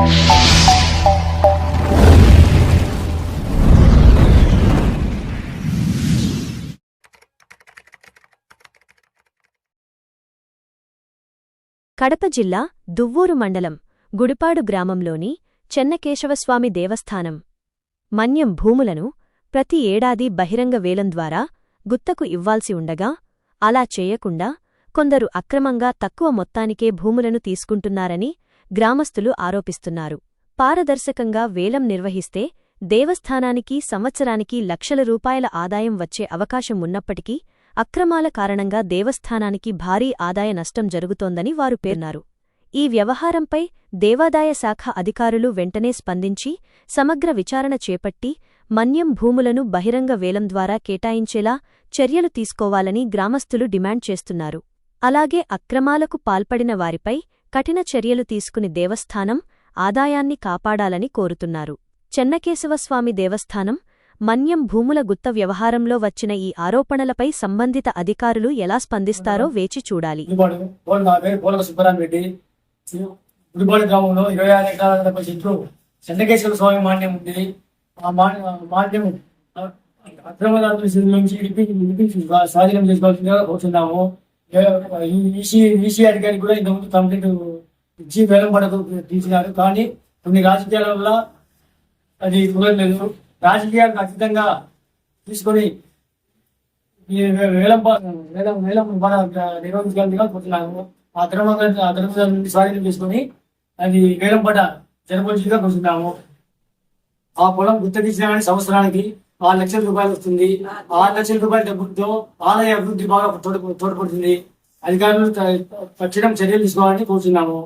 కడప జిల్లా దువ్వూరు మండలం గుడిపాడు గ్రామంలోని చెన్నకేశవస్వామి దేవస్థానం మన్యం భూములను ప్రతి ఏడాది బహిరంగ వేలం ద్వారా గుత్తకు ఇవ్వాల్సి ఉండగా అలా చేయకుండా కొందరు అక్రమంగా తక్కువ మొత్తానికే భూములను తీసుకుంటున్నారని గ్రామస్తులు ఆరోపిస్తున్నారు. పారదర్శకంగా వేలం నిర్వహిస్తే దేవస్థానానికి సంవత్సరానికి లక్షల రూపాయల ఆదాయం వచ్చే అవకాశం ఉన్నప్పటికీ అక్రమాల కారణంగా దేవస్థానానికి భారీ ఆదాయ నష్టం జరుగుతోందని వారు పేర్కొన్నారు. ఈ వ్యవహారంపై దేవాదాయ శాఖ అధికారులు వెంటనే స్పందించి సమగ్ర విచారణ చేపట్టి మన్యం భూములను బహిరంగ వేలం ద్వారా కేటాయించేలా చర్యలు తీసుకోవాలని గ్రామస్తులు డిమాండ్ చేస్తున్నారు. అలాగే అక్రమాలకు పాల్పడిన వారిపై కఠిన చర్యలు తీసుకుని దేవస్థానం ఆదాయాన్ని కాపాడాలని కోరుతున్నారు. చెన్నకేశవస్వామి దేవస్థానం మన్యం భూముల గుత్త వ్యవహారంలో వచ్చిన ఈ ఆరోపణలపై సంబంధిత అధికారులు ఎలా స్పందిస్తారో వేచి చూడాలి. గుడిపాడు గ్రామంలో 26 ఎకరాల చెట్లు చెన్నకేశ్వర స్వామి మాన్యం ఉంది. ఆ మాన్యం అక్రమదారుల నుంచి స్వాధీనం చేసుకోవాల్సిందిగా కోరుతున్నాము. ఈసీ అధికారికి కూడా ఇంతకుముందు కంప్లీట్ ఇచ్చి వేలం పడకు తీసినారు. కానీ కొన్ని రాజకీయాల వల్ల అది కుదరలేదు. రాజకీయాలు ఖచ్చితంగా తీసుకొని వేలం నిర్వహించగలిగా కోరుతున్నాము. ఆ ధర్మంగా నుండి స్వాధీనం చేసుకుని అది వేలం పడ జరపవలసిందిగా కోరుతున్నాము. ఆ పొలం గుర్తించిన సంవత్సరానికి 6 లక్షల రూపాయలు వస్తుంది. 6 లక్షల రూపాయల డబ్బుతో ఆలయ అభివృద్ధి బాగా తోడ్పడుతుంది. అధికారులు తక్షణం చర్యలు తీసుకోవాలని కోరుతున్నాము.